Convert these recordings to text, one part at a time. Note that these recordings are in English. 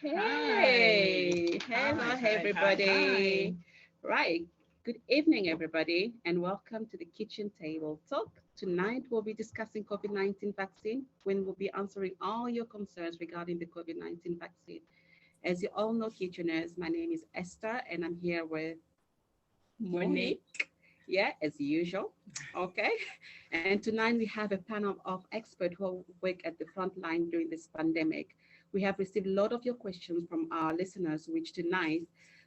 Hey, hello, hey everybody. Right, good evening, everybody, and welcome to the Kitchen Table Talk. Tonight, we'll be discussing COVID-19 vaccine when we'll be answering all your concerns regarding the COVID-19 vaccine. As you all know, kitcheners, my name is Esther, and I'm here with Monique. Yeah, as usual. Okay. And tonight we have a panel of experts who work at the front line during this pandemic. We have received a lot of your questions from our listeners, which tonight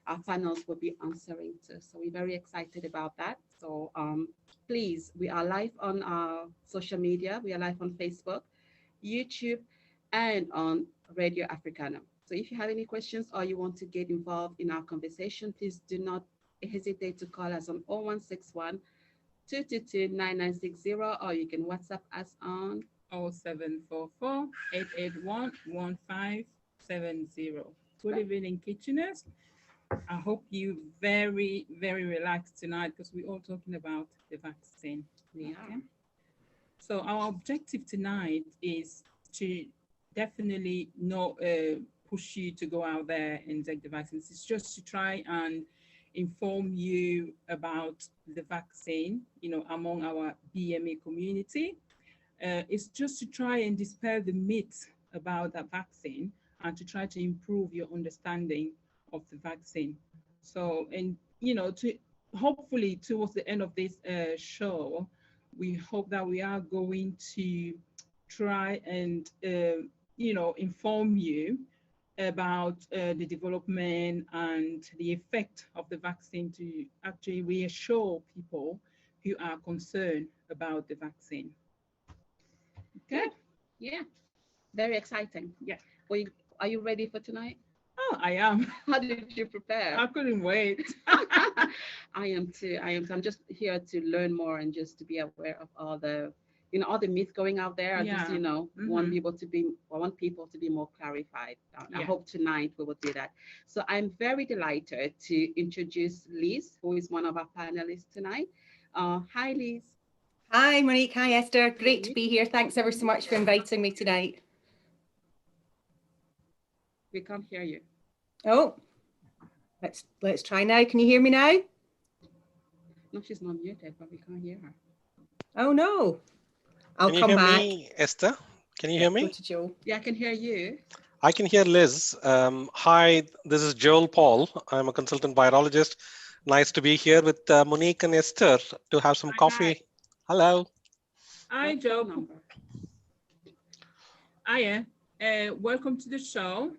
our panels will be answering to. So we're very excited about that. So please, we are live on our social media. We are live on Facebook, YouTube, and on Radio Africana. So if you have any questions or you want to get involved in our conversation, please do not hesitate to call us on 0161 222 or you can WhatsApp us on 0744 881 1570. Good evening, kitcheners. I hope you very relaxed tonight because we're all talking about the vaccine. Yeah. Okay? So our objective tonight is to definitely not push you to go out there and take the vaccines. It's just to try and inform you about the vaccine, among our BAME community. It's just to try and dispel the myths about that vaccine and to try to improve your understanding of the vaccine. So, and, to hopefully towards the end of this show, we hope that we are going to try and, inform you about the development and the effect of the vaccine to actually reassure people who are concerned about the vaccine. Okay? Yeah. Very exciting. Yeah. Are you ready for tonight? Oh, I am. How did you prepare? I couldn't wait. I am too. I'm just here to learn more and just to be aware of all the all the myths going out there. I just want people to be more clarified. I hope tonight we will do that. So I'm very delighted to introduce Liz, who is one of our panelists tonight. Hi, Liz. Hi, Monique. Hi, Esther. Great to be here. Thanks ever so much for inviting me tonight. We can't hear you. Oh, let's try now. Can you hear me now? No, she's not muted, but we can't hear her. Oh no. I'll come back. Can you hear me, Esther? Can you hear me? Go to Joel. Yeah, I can hear you. I can hear Liz. Hi, this is Joel Paul. I'm a consultant virologist. Nice to be here with Monique and Esther to have some coffee. Hello. Hi, Joel. Hiya. Welcome to the show.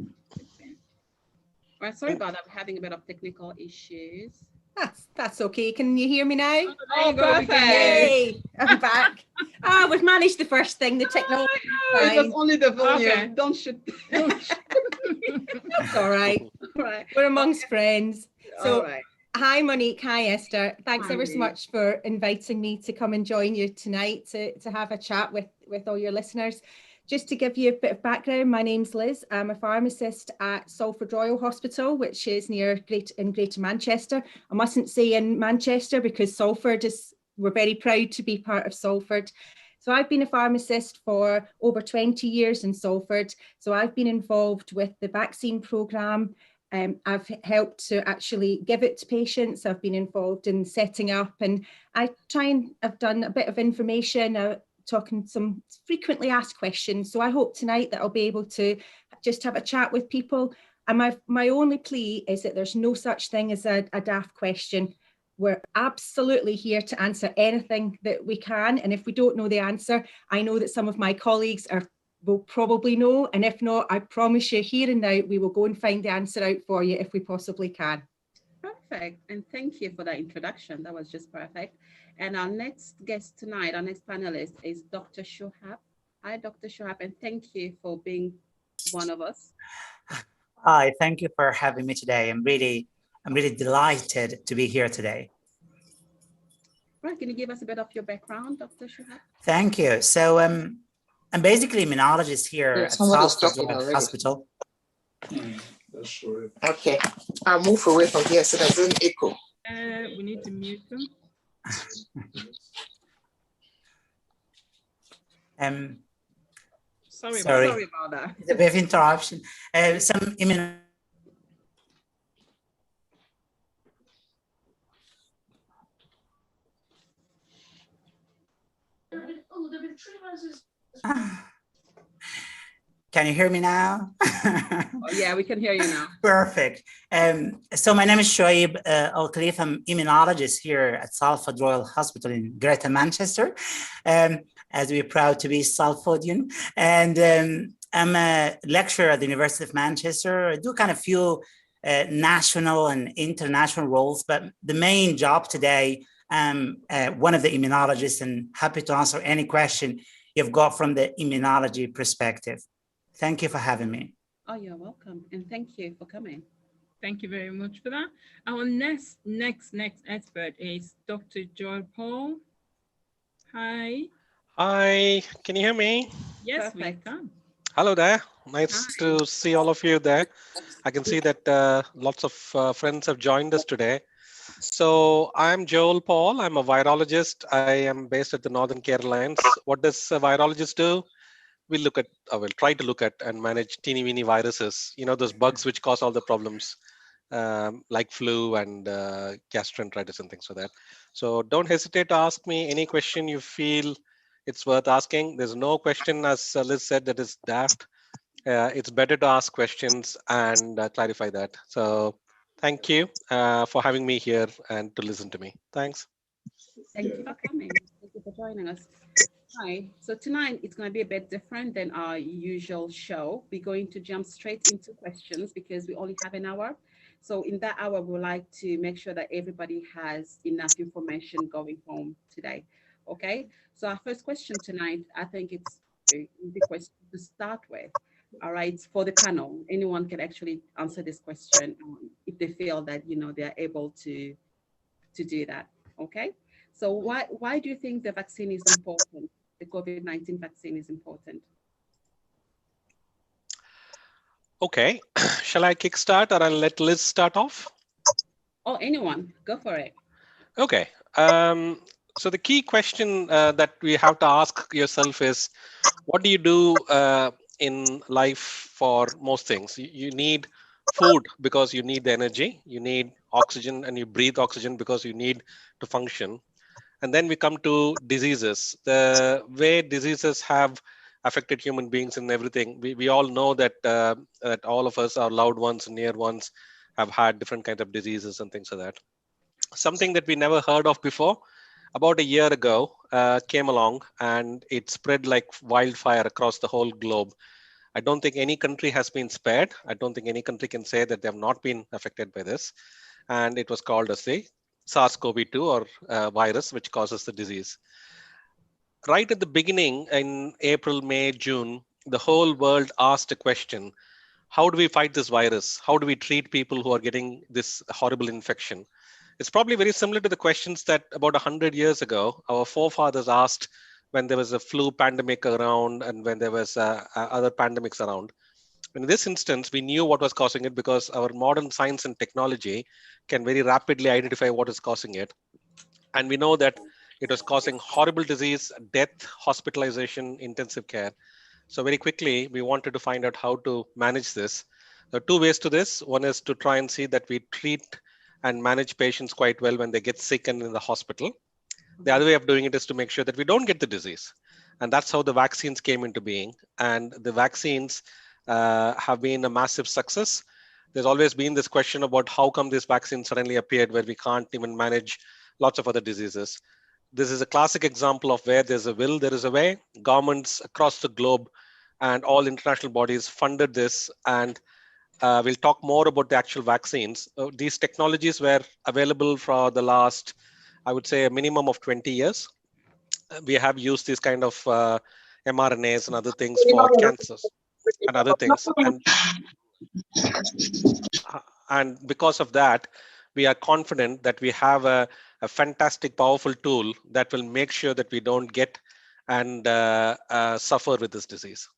Right, sorry about that. We're having a bit of technical issues. That's okay. Can you hear me now? Oh, perfect. Yay, I'm back. We've managed the first thing, the technology. It was only the volume. Okay. Don't shoot. That's all right. All right. We're amongst friends. So, all right. Hi, Monique. Hi, Esther. Thanks Hi, ever so much for inviting me to come and join you tonight to have a chat with all your listeners. Just to give you a bit of background, my name's Liz. I'm a pharmacist at Salford Royal Hospital, which is near Greater Manchester. I mustn't say in Manchester because Salford we're very proud to be part of Salford. So I've been a pharmacist for over 20 years in Salford. So I've been involved with the vaccine programme. I've helped to actually give it to patients. I've been involved in setting up, and I've done a bit of information, talking some frequently asked questions. So I hope tonight that I'll be able to just have a chat with people. And my only plea is that there's no such thing as a daft question. We're absolutely here to answer anything that we can. And if we don't know the answer, I know that some of my colleagues will probably know. And if not, I promise you here and now, we will go and find the answer out for you if we possibly can. Perfect. And thank you for that introduction. That was just perfect. And our next guest tonight, our next panelist is Dr. Shuayb. Hi, Dr. Shuayb, and thank you for being one of us. Hi, thank you for having me today. I'm really delighted to be here today. Right, can you give us a bit of your background, Dr. Shuayb? Thank you. So I'm basically an immunologist here at Salford Royal Hospital. Okay, I'll move away from here so there's an echo. We need to mute them. Sorry about that. It's a bit of interruption. Some Can you hear me now? Oh, yeah, we can hear you now. Perfect. So my name is Shuayb Elkhalifa. I'm immunologist here at Salford Royal Hospital in Greater Manchester, as we're proud to be Salfordian. And I'm a lecturer at the University of Manchester. I do kind of few national and international roles, but the main job today, I'm one of the immunologists and happy to answer any question you've got from the immunology perspective. Thank you for having me. Oh, you're welcome. And thank you for coming. Thank you very much for that. Our next expert is Dr. Joel Paul. Hi. Hi, can you hear me? Yes, Perfect. we can. Hello there. Nice to see all of you there. I can see that lots of friends have joined us today. So I'm Joel Paul. I'm a virologist. I am based at the Northern Carolines. What does a virologist do? We'll try to look at and manage teeny weeny viruses, you know, those bugs which cause all the problems, like flu and gastroenteritis and things like that. So don't hesitate to ask me any question you feel it's worth asking. There's no question, as Liz said, that is daft. It's better to ask questions and clarify that. So thank you for having me here and to listen to me. Thanks. Thank you for coming. Thank you for joining us. Hi. So tonight it's going to be a bit different than our usual show. We're going to jump straight into questions because we only have an hour. So in that hour, we would like to make sure that everybody has enough information going home today. Okay. So our first question tonight, I think it's a easy question to start with. All right. For the panel, anyone can actually answer this question if they feel that, you know, they're able to do that. Okay. So why do you think the vaccine is important? The COVID-19 vaccine is important? Okay, shall I kickstart or I'll let Liz start off? Oh, anyone, go for it. Okay, so the key question that we have to ask yourself is, what do you do in life for most things? You need food because you need the energy, you need oxygen, and you breathe oxygen because you need to function. And then we come to diseases. The way diseases have affected human beings and everything, we all know that that all of us, our loved ones and near ones, have had different kinds of diseases and things like that. Something that we never heard of before, about a year ago, came along and it spread like wildfire across the whole globe. I don't think any country has been spared. I don't think any country can say that they have not been affected by this. And it was called as the SARS-CoV-2 or virus, which causes the disease. Right at the beginning in April, May, June, the whole world asked a question: how do we fight this virus? How do we treat people who are getting this horrible infection? It's probably very similar to the questions that about 100 years ago, our forefathers asked when there was a flu pandemic around and when there was other pandemics around. In this instance, we knew what was causing it because our modern science and technology can very rapidly identify what is causing it. And we know that it was causing horrible disease, death, hospitalization, intensive care. So very quickly, we wanted to find out how to manage this. There are two ways to this. One is to try and see that we treat and manage patients quite well when they get sick and in the hospital. The other way of doing it is to make sure that we don't get the disease. And that's how the vaccines came into being. And the vaccines have been a massive success. There's always been this question about how come this vaccine suddenly appeared where we can't even manage lots of other diseases. This is a classic example of where there's a will, there is a way. Governments across the globe and all international bodies funded this. And we'll talk more about the actual vaccines. These technologies were available for the last, I would say, a minimum of 20 years. We have used these kind of mRNAs and other things for cancers and other things. And because of that, we are confident that we have a fantastic, powerful tool that will make sure that we don't get and suffer with this disease.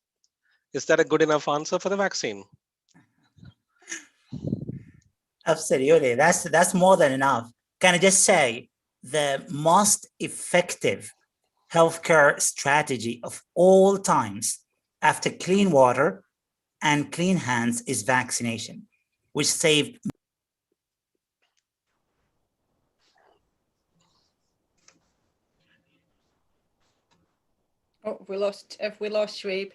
Is that a good enough answer for the vaccine? Absolutely, that's more than enough. Can I just say the most effective healthcare strategy of all times after clean water and clean hands is vaccination, which saved. Oh, we lost Shuayb.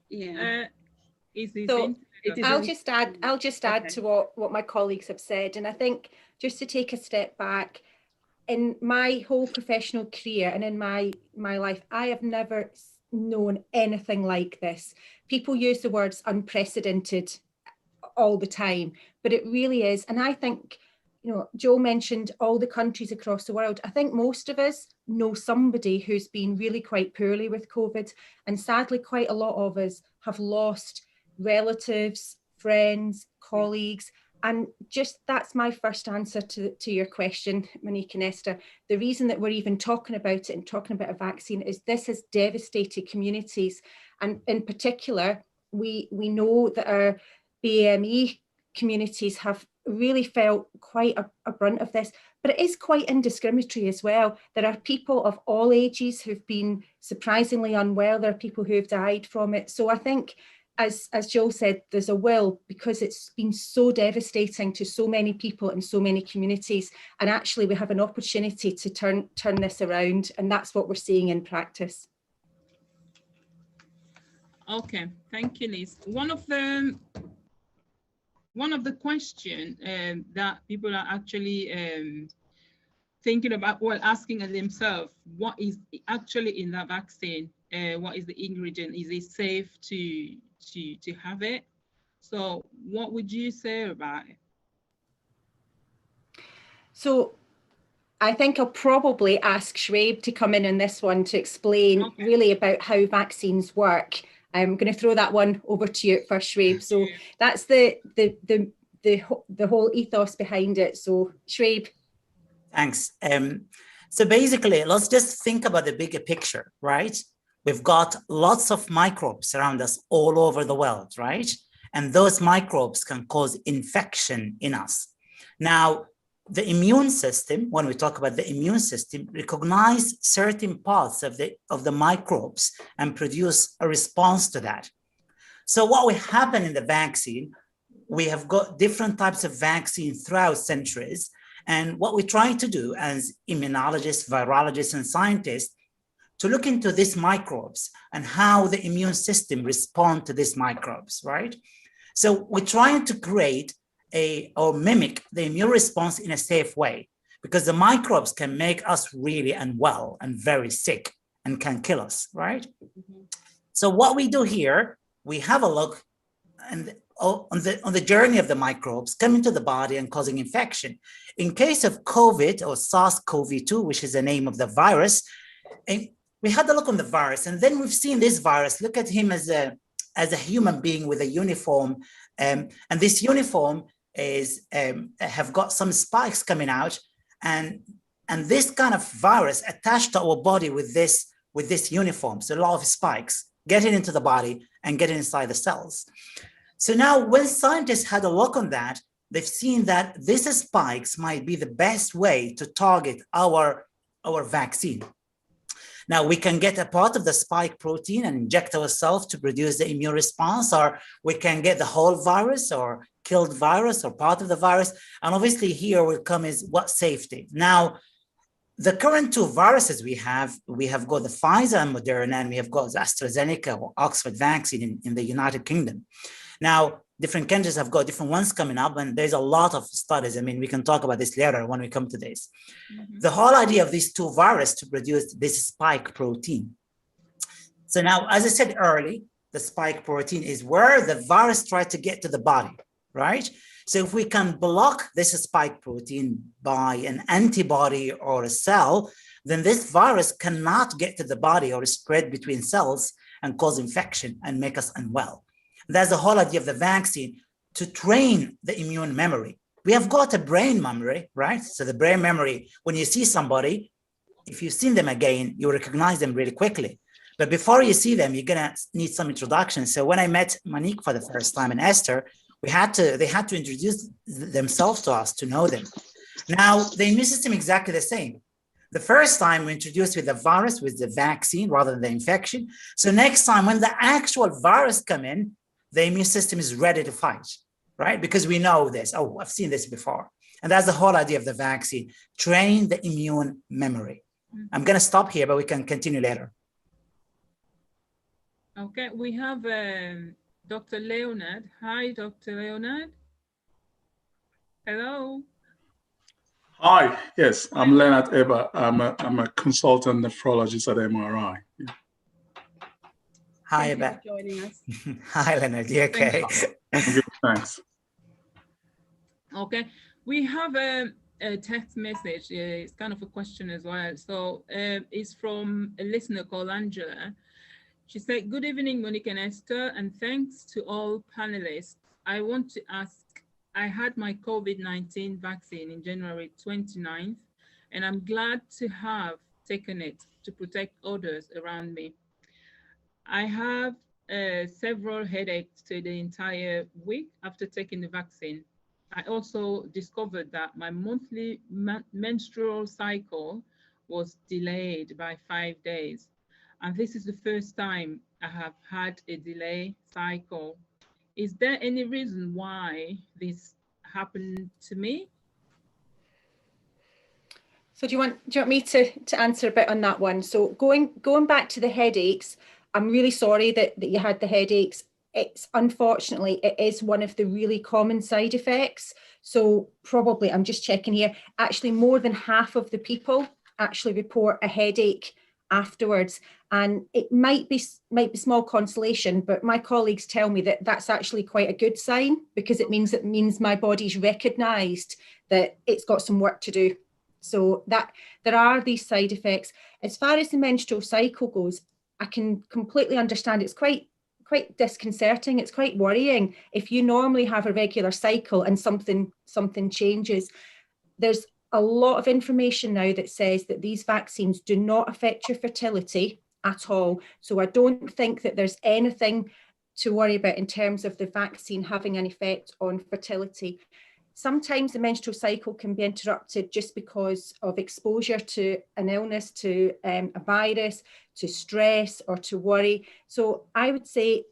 Yeah. So I'll isn't- just add Okay. to what my colleagues have said. And I think just to take a step back, in my whole professional career and in my life, I have never known anything like this. People use the words unprecedented all the time, but it really is. And I think, you know, Joe mentioned all the countries across the world. I think most of us know somebody who's been really quite poorly with COVID. And sadly, quite a lot of us have lost relatives, friends, colleagues. And just that's my first answer to your question, Monique and Esther. The reason that we're even talking about it and talking about a vaccine is this has devastated communities. And in particular, we know that our BAME communities have really felt quite a brunt of this, but it is quite indiscriminatory as well. There are people of all ages who've been surprisingly unwell. There are people who have died from it. So I think, as Joel said, there's a will, because it's been so devastating to so many people in so many communities. And actually we have an opportunity to turn this around. And that's what we're seeing in practice. Okay, thank you, Liz. One of the questions that people are actually thinking about, well, asking themselves, what is actually in that vaccine? What is the ingredient? Is it safe to have it? So what would you say about it? So I think I'll probably ask Shuayb to come in on this one to explain really about how vaccines work. I'm going to throw that one over to you first, Shuayb. So that's the whole ethos behind it. So Shuayb. Thanks. So basically, let's just think about the bigger picture, right? We've got lots of microbes around us all over the world, right? And those microbes can cause infection in us. Now, the immune system, when we talk about the immune system, recognize certain parts of the microbes and produce a response to that. So what will happen in the vaccine, we have got different types of vaccine throughout centuries. And what we're trying to do as immunologists, virologists, and scientists, to look into these microbes and how the immune system responds to these microbes, right? So we're trying to create or mimic the immune response in a safe way, because the microbes can make us really unwell and very sick and can kill us, right? Mm-hmm. So what we do here, we have a look and on the journey of the microbes coming to the body and causing infection. In case of COVID or SARS-CoV-2, which is the name of the virus, and we had a look on the virus, and then we've seen this virus, look at him as a human being with a uniform, and this uniform is have got some spikes coming out, and this kind of virus attached to our body with this uniform, so a lot of spikes getting into the body and getting inside the cells. So now when scientists had a look on that, they've seen that these spikes might be the best way to target our vaccine. Now we can get a part of the spike protein and inject ourselves to produce the immune response, or we can get the whole virus or killed virus or part of the virus. And obviously here will come is what safety. Now, the current two viruses we have got the Pfizer and Moderna, and we have got the AstraZeneca or Oxford vaccine in the United Kingdom. Now, different countries have got different ones coming up, and there's a lot of studies. I mean, we can talk about this later when we come to this. Mm-hmm. The whole idea of these two viruses to produce this spike protein. So now, as I said earlier, the spike protein is where the virus tries to get to the body, right? So if we can block this spike protein by an antibody or a cell, then this virus cannot get to the body or spread between cells and cause infection and make us unwell. That's the whole idea of the vaccine, to train the immune memory. We have got a brain memory, right? So the brain memory, when you see somebody, if you've seen them again, you recognize them really quickly. But before you see them, you're gonna need some introduction. So when I met Monique for the first time and Esther, they had to introduce themselves to us to know them. Now, the immune system is exactly the same. The first time we introduced with the virus, with the vaccine rather than the infection. So next time when the actual virus come in, the immune system is ready to fight, right? Because we know this. Oh, I've seen this before. And that's the whole idea of the vaccine, train the immune memory. I'm going to stop here, but we can continue later. Okay, we have Dr. Leonard. Hi, Dr. Leonard. Hello. Hi, yes, I'm Leonard Ebah. I'm a consultant nephrologist at MRI. Yeah. Hi, Thank you Ebah. for joining us. Hi, Leonard. You okay? Thanks. Okay, we have a text message. It's kind of a question as well. So it's from a listener called Angela. She said, good evening, Monique and Esther, and thanks to all panelists. I want to ask, I had my COVID-19 vaccine in January 29th, and I'm glad to have taken it to protect others around me. I have several headaches to the entire week after taking the vaccine. I also discovered that my monthly menstrual cycle was delayed by 5 days. And this is the first time I have had a delay cycle. Is there any reason why this happened to me? So do you want me to answer a bit on that one? So going back to the headaches, I'm really sorry that you had the headaches. It's unfortunately, it is one of the really common side effects. So probably, I'm just checking here, actually more than half of the people actually report a headache afterwards. And it might be small consolation, but my colleagues tell me that that's actually quite a good sign, because it means my body's recognised that it's got some work to do. So that there are these side effects. As far as the menstrual cycle goes, I can completely understand it's quite disconcerting. It's quite worrying if you normally have a regular cycle and something changes. There's a lot of information now that says that these vaccines do not affect your fertility at all. So I don't think that there's anything to worry about in terms of the vaccine having an effect on fertility. Sometimes the menstrual cycle can be interrupted just because of exposure to an illness, to a virus, to stress or to worry. So I would say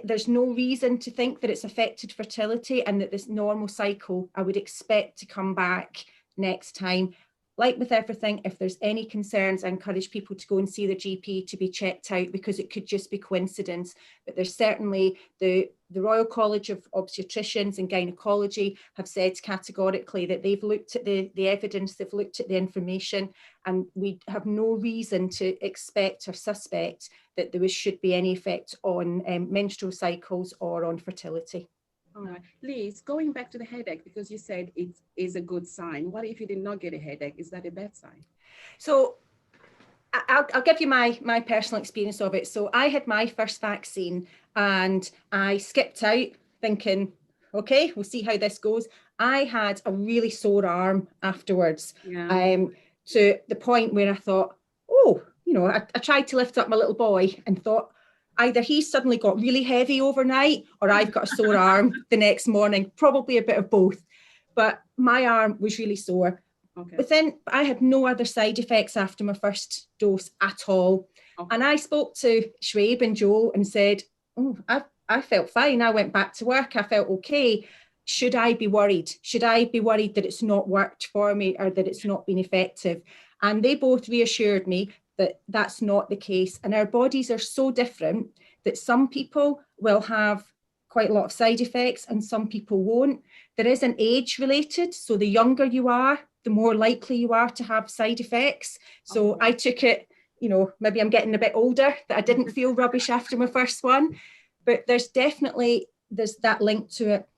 there's no reason to think that it's affected fertility, and that this normal cycle I would expect to come back next time. Like with everything, if there's any concerns, I encourage people to go and see their GP to be checked out, because it could just be coincidence. But there's certainly the Royal College of Obstetricians and Gynecology have said categorically that they've looked at the evidence, they've looked at the information, and we have no reason to expect or suspect that there should be any effect on menstrual cycles or on fertility. All right, Liz, going back to the headache, because you said it is a good sign. What if you did not get a headache? Is that a bad sign? So I'll give you my personal experience of it. So I had my first vaccine and I skipped out thinking, okay, we'll see how this goes. I had a really sore arm afterwards, to the point where I thought, oh, you know, I tried to lift up my little boy and thought, either he suddenly got really heavy overnight or I've got a sore arm the next morning, probably a bit of both. But my arm was really sore. Okay. But then I had no other side effects after my first dose at all. Okay. And I spoke to Shuayb and Joe and said, oh, I felt fine. I went back to work. I felt okay. Should I be worried? Should I be worried that it's not worked for me or that it's not been effective? And they both reassured me that that's not the case. And our bodies are so different that some people will have quite a lot of side effects and some people won't. There is an age related. So the younger you are, the more likely you are to have side effects. So I took it, you know, maybe I'm getting a bit older, that I didn't feel rubbish after my first one, but there's that link to it.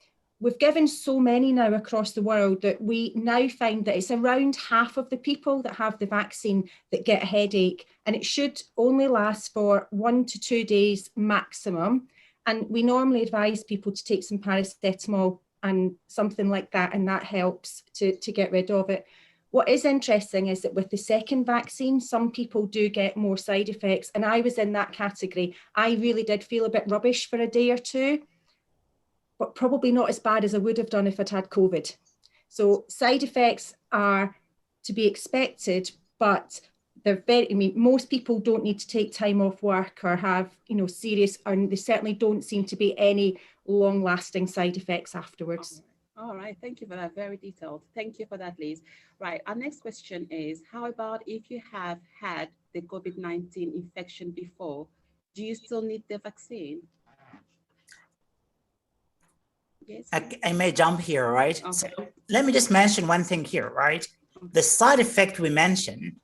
We've given so many now across the world that we now find that it's around half of the people that have the vaccine that get a headache, and it should only last for 1 to 2 days maximum. And we normally advise people to take some paracetamol and something like that, and that helps to get rid of it. What is interesting is that with the second vaccine, some people do get more side effects, and I was in that category. I really did feel a bit rubbish for a day or two, but probably not as bad as I would have done if I'd had COVID. So side effects are to be expected, but they're very, I mean, most people don't need to take time off work or have, you know, serious, and they certainly don't seem to be any long-lasting side effects afterwards. All right, thank you for that. Very detailed. Thank you for that, Liz. Right, our next question is, how about if you have had the COVID-19 infection before, do you still need the vaccine? Yes. I may jump here, right? Okay. So let me just mention one thing here, right? The side effect we mentioned,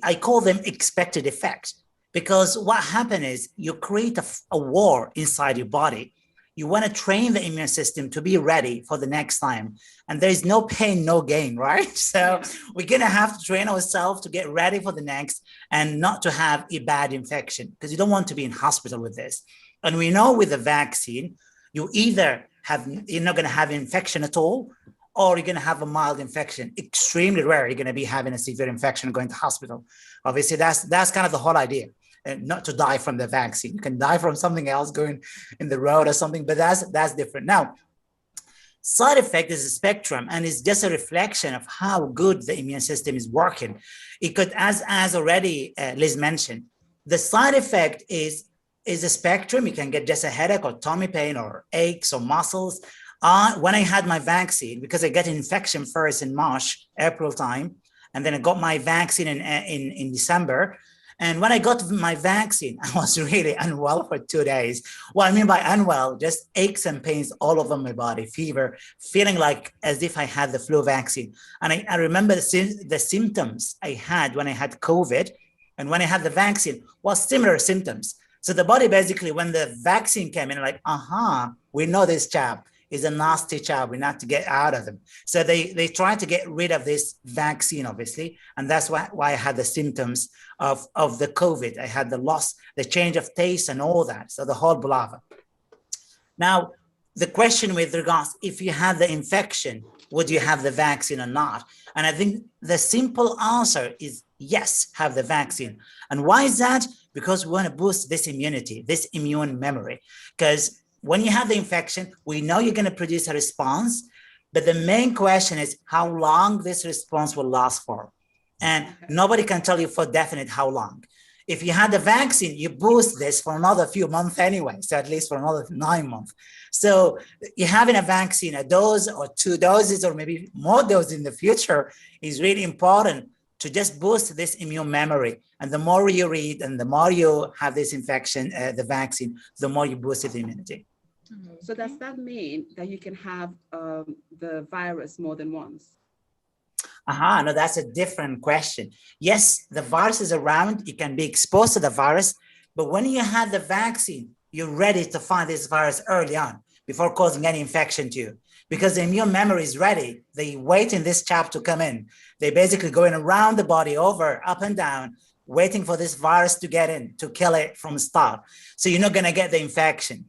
I call them expected effects, because what happened is you create a war inside your body. You want to train the immune system to be ready for the next time. And there is no pain, no gain, right? So we're going to have to train ourselves to get ready for the next and not to have a bad infection, because you don't want to be in hospital with this. And we know with the vaccine, you're not going to have infection at all, or you're going to have a mild infection. Extremely rare, you're going to be having a severe infection and going to hospital. Obviously, that's kind of the whole idea. Not to die from the vaccine. You can die from something else going in the road or something, but that's different. Now, side effect is a spectrum, and it's just a reflection of how good the immune system is working. It could, as already Liz mentioned, the side effect is a spectrum. You can get just a headache or tummy pain or aches or muscles. When I had my vaccine, because I got an infection first in March, April time, and then I got my vaccine in December. And when I got my vaccine, I was really unwell for 2 days. What I mean by unwell, just aches and pains all over my body, fever, feeling like as if I had the flu vaccine. And I remember the symptoms I had when I had COVID and when I had the vaccine was similar symptoms. So the body basically, when the vaccine came in, like, we know this chap is a nasty child. We need to get out of them. So they try to get rid of this vaccine, obviously. And that's why I had the symptoms of the COVID. I had the loss, the change of taste and all that. So the whole balava. Now, the question with regards, if you had the infection, would you have the vaccine or not? And I think the simple answer is yes, have the vaccine. And why is that? Because we want to boost this immunity, this immune memory. Because when you have the infection, we know you're going to produce a response, but the main question is how long this response will last for. And nobody can tell you for definite how long. If you had the vaccine, you boost this for another few months anyway, so at least for another 9 months. So you're having a vaccine, a dose or 2 doses, or maybe more doses in the future is really important to just boost this immune memory. And the more you read and the more you have this infection, the vaccine, the more you boost the immunity. So does that mean that you can have the virus more than once? No, that's a different question. Yes, the virus is around. You can be exposed to the virus, but when you have the vaccine, you're ready to find this virus early on before causing any infection to you, because the immune memory is ready. They wait in this chap to come in. They're basically going around the body, over, up and down, waiting for this virus to get in, to kill it from the start. So you're not going to get the infection.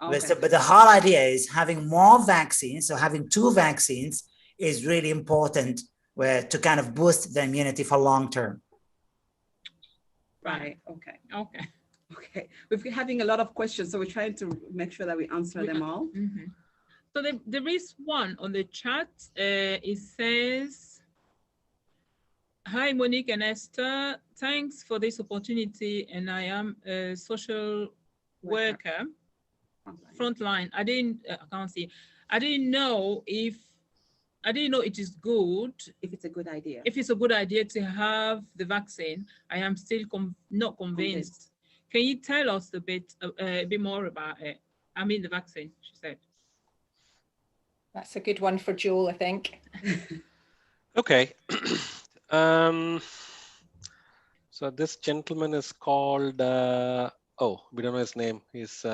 Okay. But the whole idea is having more vaccines. So having 2 vaccines is really important to kind of boost the immunity for long term. Right. Okay. We're having a lot of questions, so we're trying to make sure that we answer them all. Mm-hmm. So there is one on the chat. It says, "Hi, Monique and Esther. Thanks for this opportunity. And I am a social worker. Frontline. I can't see. I didn't know it is good. If it's a good idea. If it's a good idea to have the vaccine, I am still not convinced. Can you tell us a bit more about it? I mean, the vaccine," she said. That's a good one for Joel, I think. Okay. So this gentleman is called, we don't know his name. He's,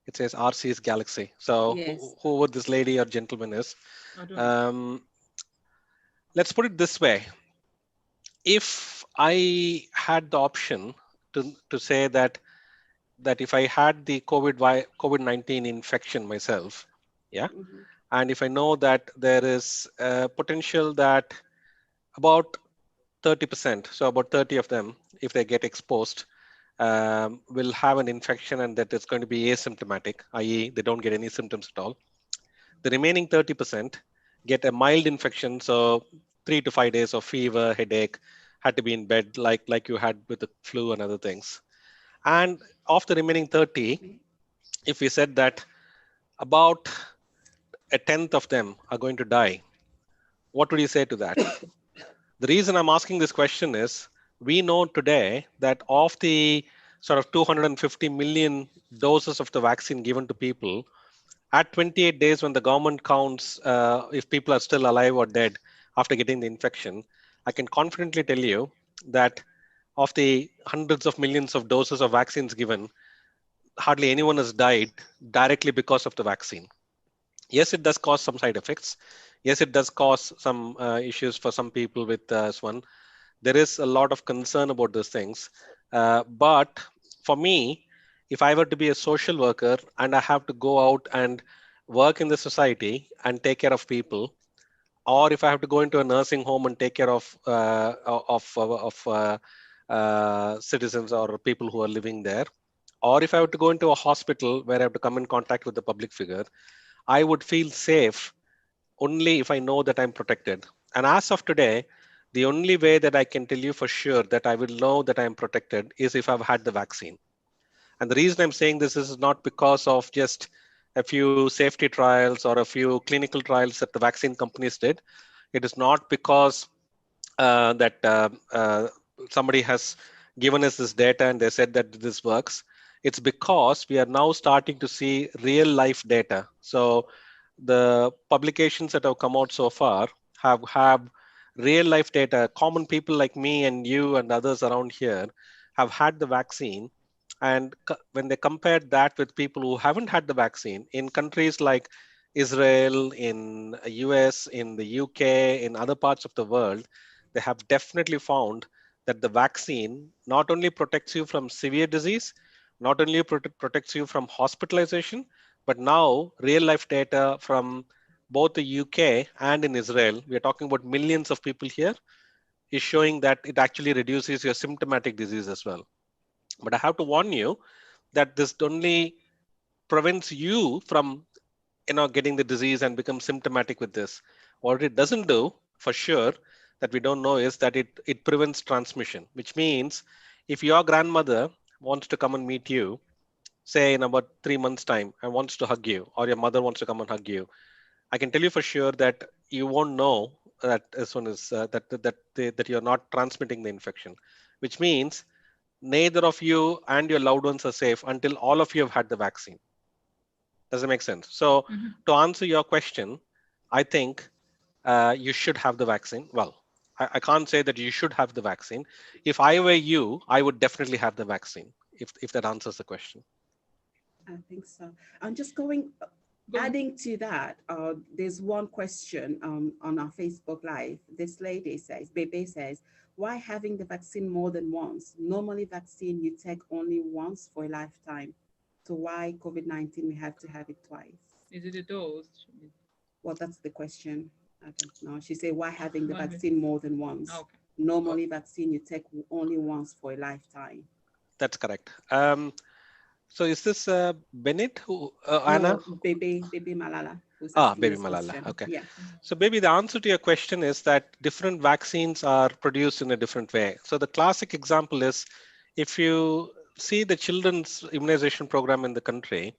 it says RC's Galaxy. So yes. Whoever this lady or gentleman is, let's put it this way. If I had the option to say that if I had the COVID-19 infection myself, and if I know that there is a potential that about 30%, so about 30 of them, if they get exposed, will have an infection, and that it's going to be asymptomatic, i.e. they don't get any symptoms at all. The remaining 30% get a mild infection, so 3 to 5 days of fever, headache, had to be in bed like you had with the flu and other things. And of the remaining 30, if we said that about a tenth of them are going to die, what would you say to that? The reason I'm asking this question is we know today that of the sort of 250 million doses of the vaccine given to people, at 28 days when the government counts if people are still alive or dead after getting the infection, I can confidently tell you that of the hundreds of millions of doses of vaccines given, hardly anyone has died directly because of the vaccine. Yes, it does cause some side effects. Yes, it does cause some issues for some people with SWAN. There is a lot of concern about these things. But for me, if I were to be a social worker and I have to go out and work in the society and take care of people, or if I have to go into a nursing home and take care of citizens or people who are living there, or if I were to go into a hospital where I have to come in contact with the public figure, I would feel safe only if I know that I'm protected. And as of today, the only way that I can tell you for sure that I will know that I'm protected is if I've had the vaccine. And the reason I'm saying this is not because of just a few safety trials or a few clinical trials that the vaccine companies did. It is not because somebody has given us this data and they said that this works. It's because we are now starting to see real life data. So the publications that have come out so far have real life data. Common people like me and you and others around here have had the vaccine. And when they compared that with people who haven't had the vaccine in countries like Israel, in US, in the UK, in other parts of the world, they have definitely found that the vaccine not only protects you from severe disease, not only protects you from hospitalization, but now real life data from both the UK and in Israel, we are talking about millions of people here, is showing that it actually reduces your symptomatic disease as well. But I have to warn you that this only prevents you from getting the disease and become symptomatic with this. What it doesn't do for sure that we don't know is that it prevents transmission, which means if your grandmother wants to come and meet you, say in about 3 months time, and wants to hug you, or your mother wants to come and hug you, I can tell you for sure that you won't know that this one is that you're not transmitting the infection, which means neither of you and your loved ones are safe until all of you have had the vaccine. Does it make sense? So to answer your question, I think you should have the vaccine. Well, I can't say that you should have the vaccine. If I were you, I would definitely have the vaccine, if that answers the question. I think so. I'm just adding to that, there's one question on our Facebook Live. This lady says, Bebe says, why having the vaccine more than once? Normally vaccine you take only once for a lifetime. So why COVID-19 we have to have it twice? Is it a dose? Well, that's the question. I don't know. She said, why having the vaccine more than once? Okay. Normally vaccine you take only once for a lifetime. That's correct. So is this Bennett who Anna? No, Baby Malala. Baby Malala. Question. Okay. Yeah. So baby, the answer to your question is that different vaccines are produced in a different way. So the classic example is if you see the children's immunization program in the country,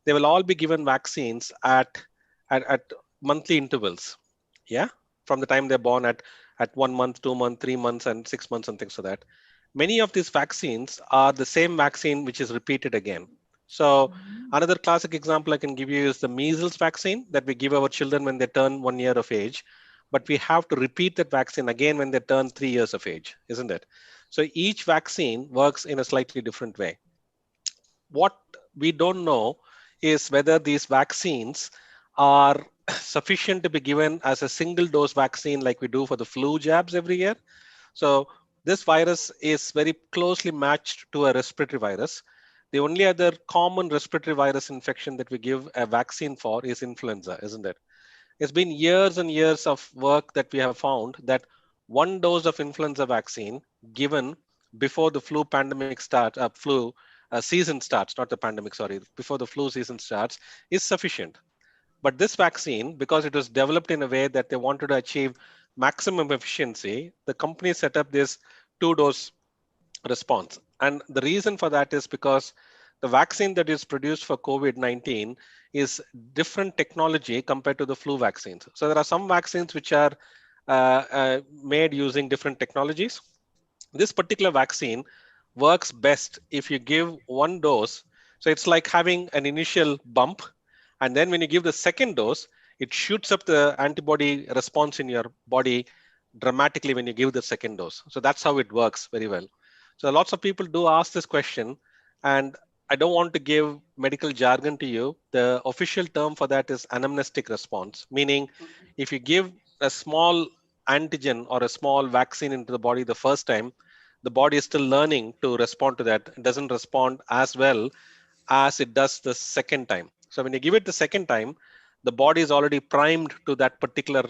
they will all be given vaccines at monthly intervals. Yeah. From the time they're born at 1 month, 2 months, 3 months, and 6 months, and things like that. Many of these vaccines are the same vaccine which is repeated again. So another classic example I can give you is the measles vaccine that we give our children when they turn 1 year of age, but we have to repeat that vaccine again when they turn 3 years of age, isn't it? So each vaccine works in a slightly different way. What we don't know is whether these vaccines are sufficient to be given as a single dose vaccine like we do for the flu jabs every year. So this virus is very closely matched to a respiratory virus. The only other common respiratory virus infection that we give a vaccine for is influenza, isn't it? It's been years and years of work that we have found that 1 dose of influenza vaccine given before the flu pandemic starts, season starts, not the pandemic, sorry, before the flu season starts is sufficient. But this vaccine, because it was developed in a way that they wanted to achieve maximum efficiency, the company set up this 2-dose response. And the reason for that is because the vaccine that is produced for COVID-19 is different technology compared to the flu vaccines. So there are some vaccines which are made using different technologies. This particular vaccine works best if you give 1 dose. So it's like having an initial bump, and then when you give the second dose, it shoots up the antibody response in your body dramatically when you give the second dose. So that's how it works very well. So lots of people do ask this question, and I don't want to give medical jargon to you. The official term for that is anamnestic response, meaning if you give a small antigen or a small vaccine into the body the first time, the body is still learning to respond to that. It doesn't respond as well as it does the second time. So when you give it the second time, the body is already primed to that particular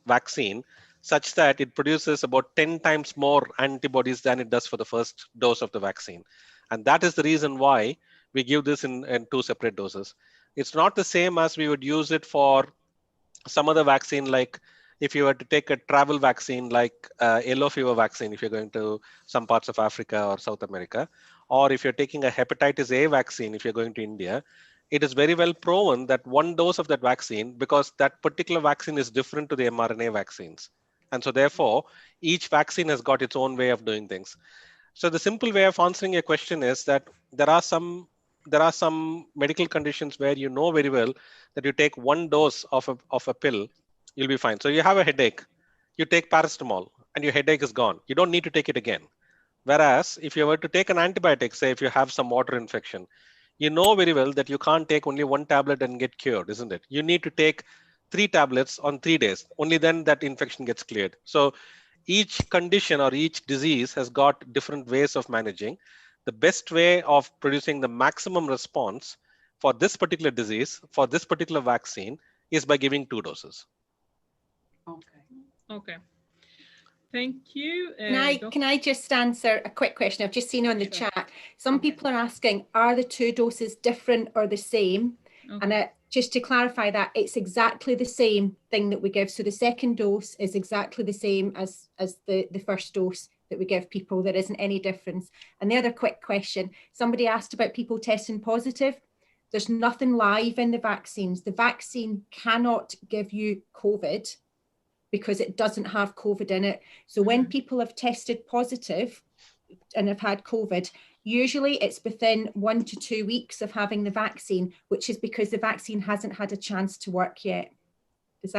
vaccine, such that it produces about 10 times more antibodies than it does for the first dose of the vaccine. And that is the reason why we give this in 2 separate doses. It's not the same as we would use it for some other vaccine, like if you were to take a travel vaccine like yellow fever vaccine, if you're going to some parts of Africa or South America, or if you're taking a hepatitis A vaccine, if you're going to India, it is very well proven that 1 dose of that vaccine, because that particular vaccine is different to the mRNA vaccines. And so therefore, each vaccine has got its own way of doing things. So the simple way of answering your question is that there are some medical conditions where you know very well that you take 1 dose of a pill, you'll be fine. So you have a headache, you take paracetamol and your headache is gone. You don't need to take it again. Whereas if you were to take an antibiotic, say if you have some water infection, you know very well that you can't take only 1 tablet and get cured, isn't it? You need to take 3 tablets on 3 days. Only then that infection gets cleared. So each condition or each disease has got different ways of managing. The best way of producing the maximum response for this particular disease, for this particular vaccine, is by giving 2 doses. Okay. Thank you. Can I just answer a quick question? I've just seen on the chat. Some people are asking, are the 2 doses different or the same? Okay. And just to clarify that, it's exactly the same thing that we give. So the second dose is exactly the same as the first dose that we give people. There isn't any difference. And the other quick question, somebody asked about people testing positive. There's nothing live in the vaccines. The vaccine cannot give you COVID because it doesn't have COVID in it. So when people have tested positive and have had COVID, usually it's within 1 to 2 weeks of having the vaccine, which is because the vaccine hasn't had a chance to work yet. Does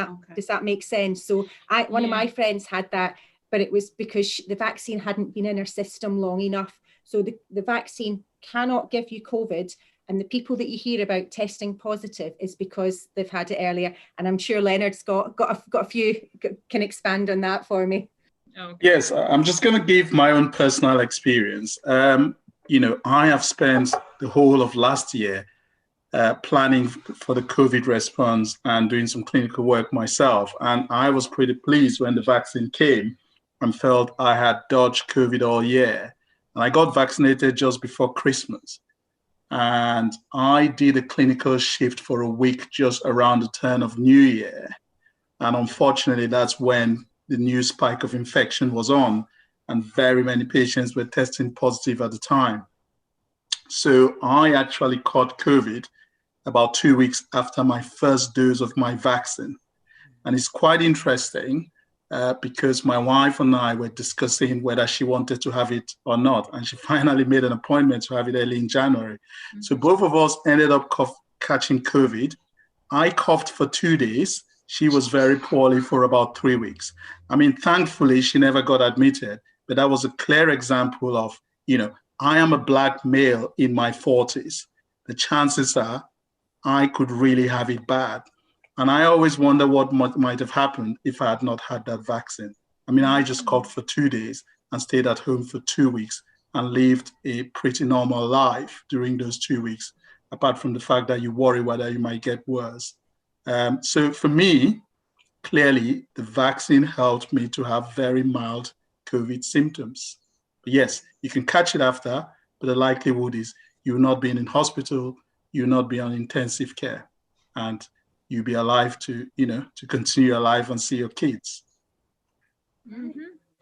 that make sense? So one of my friends had that, but it was because the vaccine hadn't been in her system long enough. So the vaccine cannot give you COVID. And the people that you hear about testing positive is because they've had it earlier. And I'm sure Leonard's got a few, can expand on that for me. Okay. Yes, I'm just going to give my own personal experience. You know, I have spent the whole of last year planning for the COVID response and doing some clinical work myself. And I was pretty pleased when the vaccine came and felt I had dodged COVID all year. And I got vaccinated just before Christmas. And I did a clinical shift for a week just around the turn of New Year. And unfortunately, that's when the new spike of infection was on, and very many patients were testing positive at the time. So I actually caught COVID about 2 weeks after my first dose of my vaccine. And it's quite interesting because my wife and I were discussing whether she wanted to have it or not. And she finally made an appointment to have it early in January. Mm-hmm. So both of us ended up catching COVID. I coughed for 2 days. She was very poorly for about 3 weeks. I mean, thankfully, she never got admitted, but that was a clear example of, you know, I am a Black male in my 40s. The chances are I could really have it bad. And I always wonder what might have happened if I had not had that vaccine. I mean, I just coughed for 2 days and stayed at home for 2 weeks and lived a pretty normal life during those 2 weeks, apart from the fact that you worry whether you might get worse. So for me, clearly, the vaccine helped me to have very mild COVID symptoms. But yes, you can catch it after, but the likelihood is you will not be in hospital, you will not be on intensive care, and you'll be alive to, you know, to continue your life and see your kids.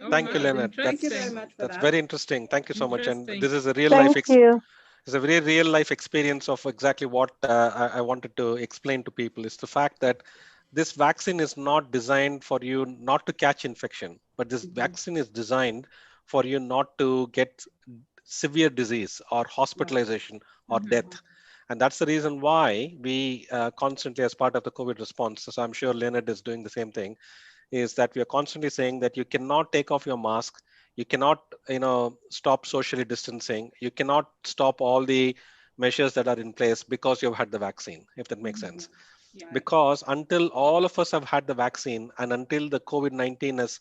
Thank you, wow, Leonard. Thank you very interesting. much for That's that. very interesting. Thank you so much. And Interesting. this is a real Thank life you. it's a very real life experience of exactly what I wanted to explain to people. Is the fact that this vaccine is not designed for you not to catch infection, but this vaccine is designed for you not to get severe disease or hospitalization or death. And that's the reason why we constantly, as part of the COVID response, so I'm sure Leonard is doing the same thing, is that we are constantly saying that you cannot take off your mask, you cannot stop socially distancing, you cannot stop all the measures that are in place because you've had the vaccine, if that makes sense. Because until all of us have had the vaccine and until the COVID-19 has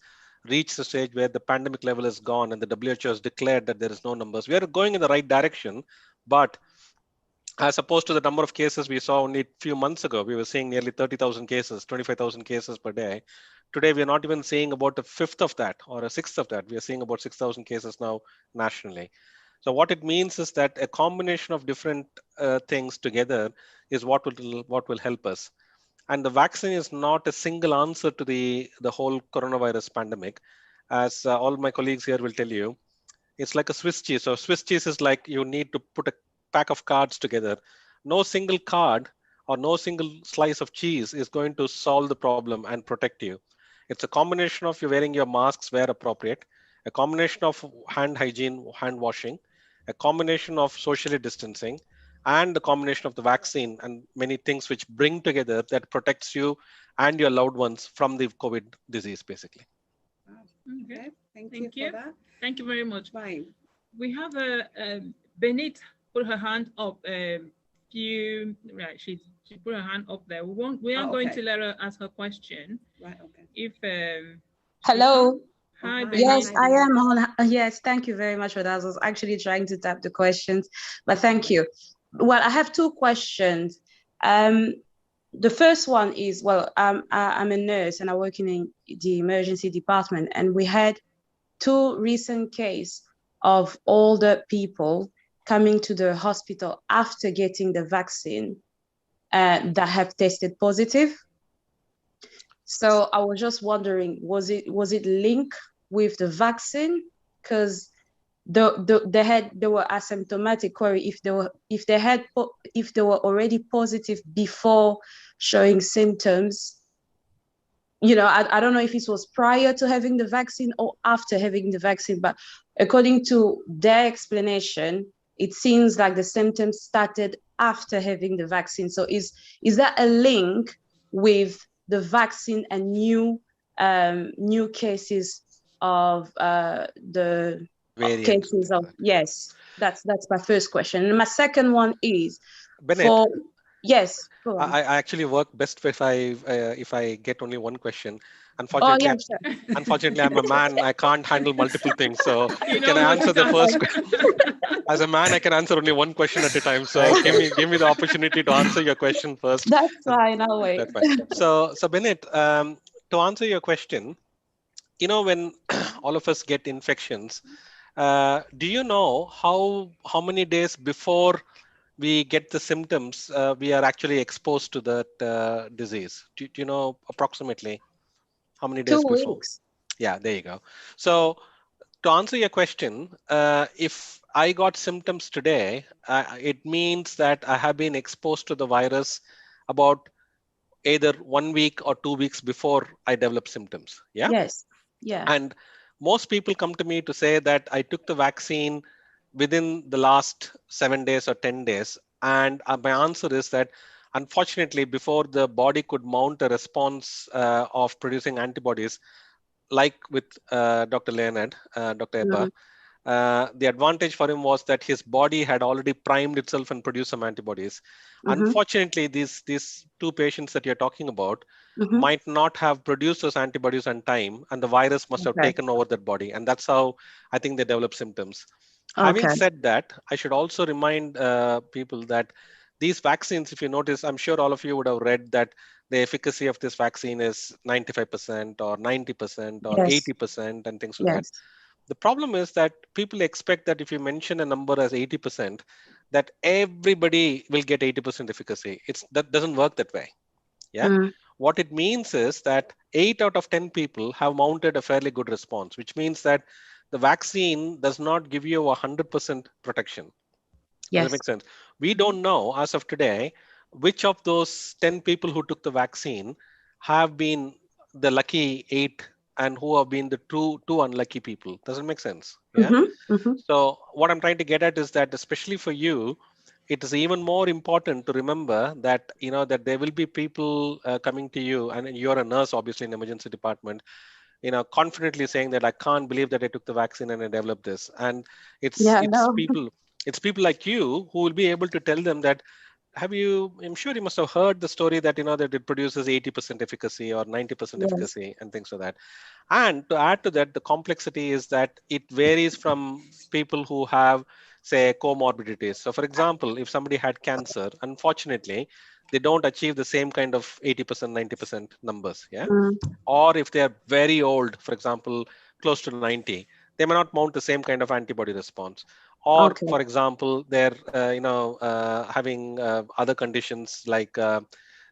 reached the stage where the pandemic level is gone and the WHO has declared that there is no numbers, we are going in the right direction. But as opposed to the number of cases we saw only a few months ago, we were seeing nearly 30,000 cases, 25,000 cases per day. Today, we are not even seeing about a fifth of that or a sixth of that. We are seeing about 6,000 cases now nationally. So what it means is that a combination of different things together is what will help us. And the vaccine is not a single answer to the whole coronavirus pandemic. As all my colleagues here will tell you, it's like a Swiss cheese. So Swiss cheese is like you need to put a pack of cards together. No single card or no single slice of cheese is going to solve the problem and protect you. It's a combination of you wearing your masks where appropriate, a combination of hand hygiene, hand washing, a combination of socially distancing, and the combination of the vaccine and many things which bring together that protects you and your loved ones from the COVID disease, basically. Okay, thank you for that. Thank you very much. Fine. We have Benit put her hand up she put her hand up there. We are going to let her ask her question. Right, okay. If hello. Hi, Benit. Yes, I am on. Yes, thank you very much for that. I was actually trying to tap the questions, but thank you. Well, I have two questions. The first one is, well, I'm a nurse and I work in the emergency department, and we had two recent cases of older people coming to the hospital after getting the vaccine that have tested positive. So I was just wondering, was it linked with the vaccine? Because they were asymptomatic, or if they were already positive before showing symptoms. I don't know if it was prior to having the vaccine or after having the vaccine, but according to their explanation, it seems like the symptoms started after having the vaccine. So is that a link with the vaccine and new cases of the cases of, yes, that's my first question. And my second one is, Benit, yes, go on. I actually work best if I get only one question. Unfortunately, unfortunately, I'm a man. I can't handle multiple things. So can I answer the first question? As a man, I can answer only one question at a time. So give me the opportunity to answer your question first. That's fine. I'll wait. That's fine. So Benit, to answer your question, when all of us get infections, do you know how many days before we get the symptoms we are actually exposed to that disease? Do you know approximately how many days 2 before? weeks. Yeah, there you go. So to answer your question, if I got symptoms today, it means that I have been exposed to the virus about either 1 week or 2 weeks before I develop symptoms. Yeah. Yes. Yeah. And most people come to me to say that I took the vaccine within the last 7 days or 10 days. And my answer is that unfortunately, before the body could mount a response of producing antibodies, like with Dr. Leonard, Dr. Ebah, the advantage for him was that his body had already primed itself and produced some antibodies. Unfortunately, these two patients that you're talking about might not have produced those antibodies on time, and the virus must have taken over that body. And that's how I think they develop symptoms. Having said that, I should also remind people that these vaccines, if you notice, I'm sure all of you would have read that the efficacy of this vaccine is 95% or 90% or 80% and things like that. The problem is that people expect that if you mention a number as 80%, that everybody will get 80% efficacy. That doesn't work that way. Yeah. What it means is that 8 out of 10 people have mounted a fairly good response, which means that the vaccine does not give you 100% protection. Does that make sense? We don't know as of today which of those 10 people who took the vaccine have been the lucky 8 and who have been the two unlucky people. Does it make sense? Yeah. So what I'm trying to get at is that, especially for you, it is even more important to remember that that there will be people coming to you, and you're a nurse, obviously, in the emergency department, confidently saying that I can't believe that I took the vaccine and I developed this. And it's people like you who will be able to tell them that, I'm sure you must have heard the story that that it produces 80% efficacy or 90% efficacy and things like that. And to add to that, the complexity is that it varies from people who have, say, comorbidities. So for example, if somebody had cancer, unfortunately, they don't achieve the same kind of 80%, 90% numbers. Yeah. Or if they are very old, for example, close to 90, they may not mount the same kind of antibody response. Or, for example, they're having other conditions like,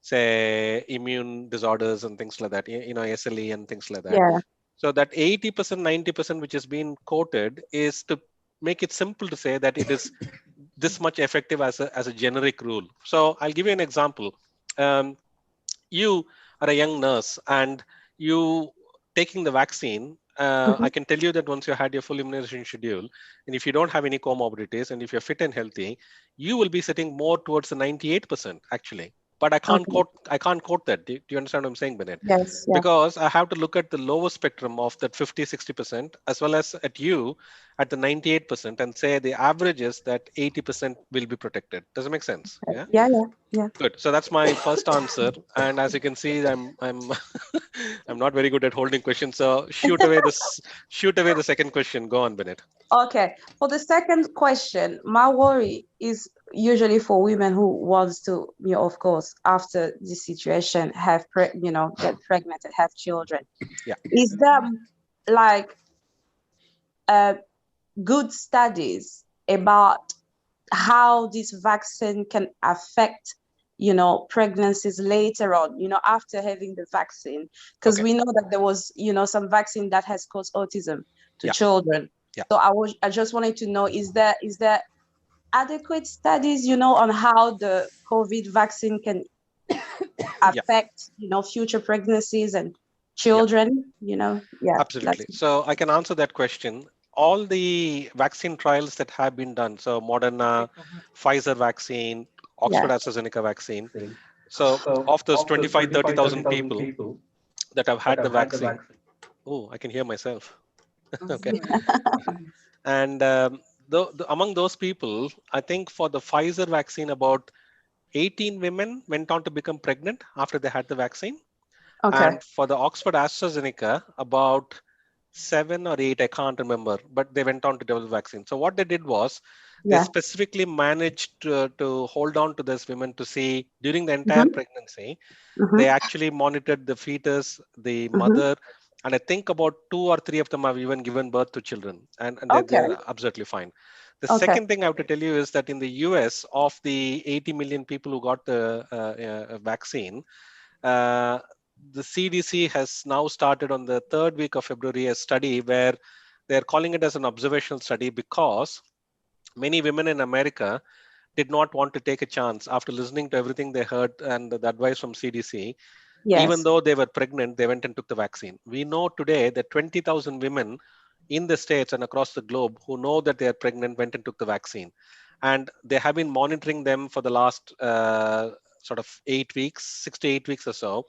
say, immune disorders and things like that, SLE and things like that. So that 80%, 90%, which has been quoted, is to make it simple to say that it is this much effective as a generic rule. So I'll give you an example. You are a young nurse and you taking the vaccine. I can tell you that once you had your full immunization schedule, and if you don't have any comorbidities, and if you're fit and healthy, you will be sitting more towards the 98% actually. But I can't quote that. Do you understand what I'm saying, Bennett? Yes. Because I have to look at the lower spectrum of that 50, 60%, as well as at you at the 98%, and say the average is that 80% will be protected. Does it make sense? Yeah. Yeah. Good. So that's my first answer. And as you can see, I'm I'm not very good at holding questions. So shoot away the second question. Go on, Bennett. Okay. For the second question, my worry is usually for women who wants to, of course, after this situation, have get pregnant and have children. Yeah. Is there like good studies about how this vaccine can affect pregnancies later on, after having the vaccine? Because we know that there was some vaccine that has caused autism to children. So I just wanted to know, is there adequate studies on how the COVID vaccine can affect future pregnancies and children? Absolutely. So I can answer that question. All the vaccine trials that have been done, so Moderna, Pfizer vaccine, Oxford AstraZeneca vaccine. So of those 25, 30,000 people that have had the vaccine. Oh, I can hear myself. Okay. And among those people, I think for the Pfizer vaccine, about 18 women went on to become pregnant after they had the vaccine. And for the Oxford AstraZeneca, about 7 or 8, I can't remember, but they went on to develop the vaccine. So what they did was they specifically managed to hold on to these women to see during the entire pregnancy, they actually monitored the fetus, the mother, and I think about 2 or 3 of them have even given birth to children, and they're absolutely fine. The second thing I have to tell you is that in the US, of the 80 million people who got the vaccine, the CDC has now started on the 3rd week of February a study where they're calling it as an observational study because many women in America did not want to take a chance after listening to everything they heard and the advice from CDC. Even though they were pregnant, they went and took the vaccine. We know today that 20,000 women in the States and across the globe who know that they are pregnant went and took the vaccine. And they have been monitoring them for the last sort of 8 weeks, 6 to 8 weeks or so.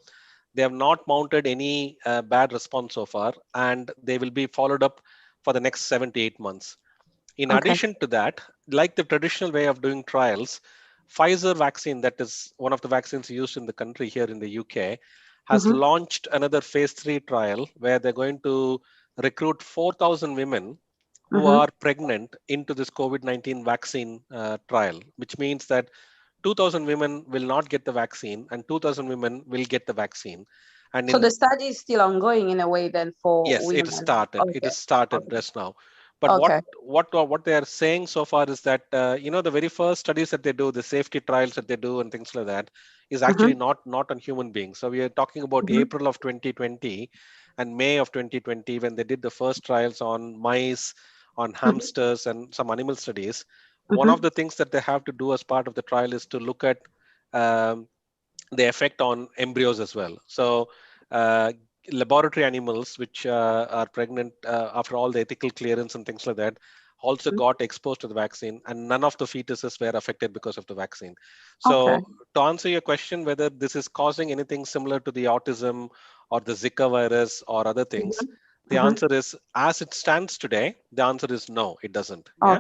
They have not mounted any bad response so far, and they will be followed up for the next 7 to 8 months. In addition to that, like the traditional way of doing trials, Pfizer vaccine, that is one of the vaccines used in the country here in the UK, has launched another phase 3 trial where they're going to recruit 4,000 women who are pregnant into this COVID-19 vaccine trial, which means that 2,000 women will not get the vaccine and 2,000 women will get the vaccine. And so the study is still ongoing in a way then for women? Yes, it has started. It has started just now. But Okay. what they are saying so far is that the very first studies that they do, the safety trials that they do and things like that, is actually not on human beings. So we are talking about April of 2020 and May of 2020 when they did the first trials on mice, on hamsters, and some animal studies. One of the things that they have to do as part of the trial is to look at the effect on embryos as well. So laboratory animals which are pregnant after all the ethical clearance and things like that also got exposed to the vaccine, and none of the fetuses were affected because of the vaccine. So to answer your question, whether this is causing anything similar to the autism or the Zika virus or other things, the answer is, as it stands today, the answer is no, it doesn't. Yeah?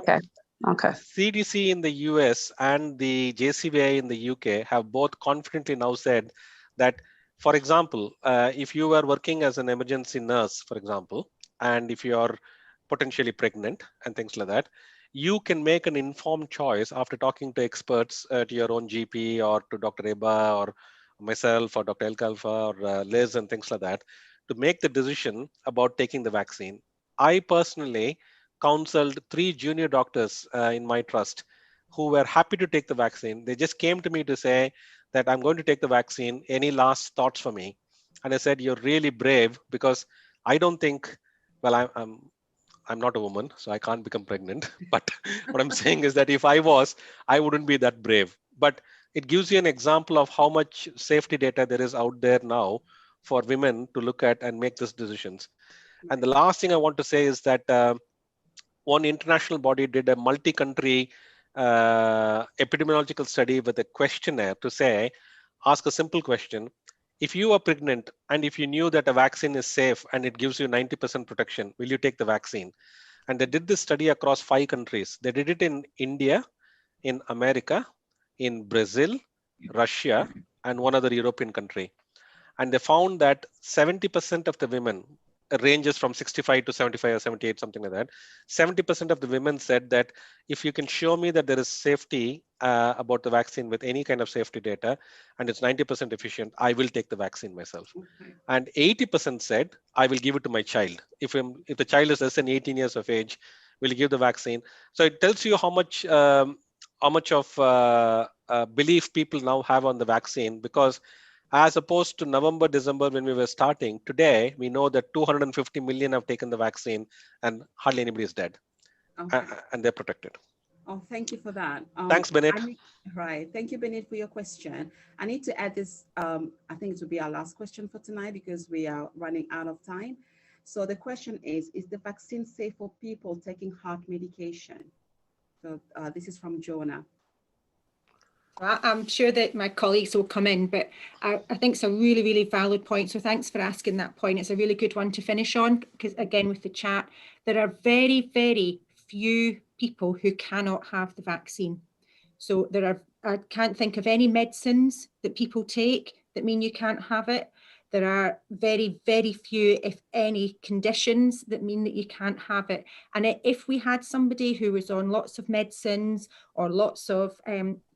Okay. CDC in the US and the JCVI in the UK have both confidently now said that, for example, if you are working as an emergency nurse, for example, and if you are potentially pregnant and things like that, you can make an informed choice after talking to experts, to your own GP or to Dr. Ebah or myself or Dr. Elkhalifa or Liz and things like that, to make the decision about taking the vaccine. I personally counseled 3 junior doctors in my trust who were happy to take the vaccine. They just came to me to say that I'm going to take the vaccine. Any last thoughts for me? And I said, you're really brave, because I don't think, well, I'm not a woman, so I can't become pregnant. But what I'm saying is that if I was, I wouldn't be that brave. But it gives you an example of how much safety data there is out there now for women to look at and make these decisions. And the last thing I want to say is that one international body did a multi-country epidemiological study with a questionnaire to say, ask a simple question. If you are pregnant and if you knew that a vaccine is safe and it gives you 90% protection, will you take the vaccine? And they did this study across 5 countries. They did it in India, in America, in Brazil, Russia, and one other European country. And they found that 70% of the women, ranges from 65 to 75 or 78, something like that. 70% of the women said that if you can show me that there is safety about the vaccine with any kind of safety data and it's 90% efficient, I will take the vaccine myself. And 80% said, I will give it to my child. If the child is less than 18 years of age, will give the vaccine. So it tells you how much of belief people now have on the vaccine, because as opposed to November, December, when we were starting, today, we know that 250 million have taken the vaccine and hardly anybody is dead. And they're protected. Oh, thank you for that. Thanks, Bennett. Right. Thank you, Bennett, for your question. I need to add this. I think it will be our last question for tonight because we are running out of time. So the question is the vaccine safe for people taking heart medication? So this is from Jonah. I'm sure that my colleagues will come in, but I think it's a really, really valid point. So thanks for asking that point. It's a really good one to finish on, because again, with the chat, there are very, very few people who cannot have the vaccine. So I can't think of any medicines that people take that mean you can't have it. There are very, very few, if any, conditions that mean that you can't have it. And if we had somebody who was on lots of medicines or lots of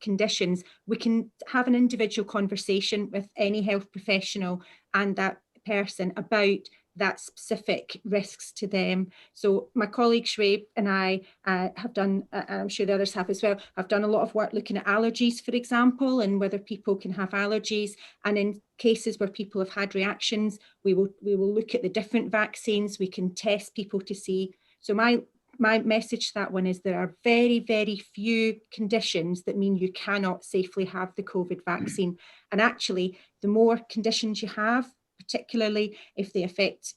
conditions, we can have an individual conversation with any health professional and that person about that specific risks to them. So my colleague Shuayb and I have done, I'm sure the others have as well, I've done a lot of work looking at allergies, for example, and whether people can have allergies. And in cases where people have had reactions, we will look at the different vaccines, we can test people to see. So my message to that one is there are very, very few conditions that mean you cannot safely have the COVID vaccine. And actually, the more conditions you have, particularly if they affect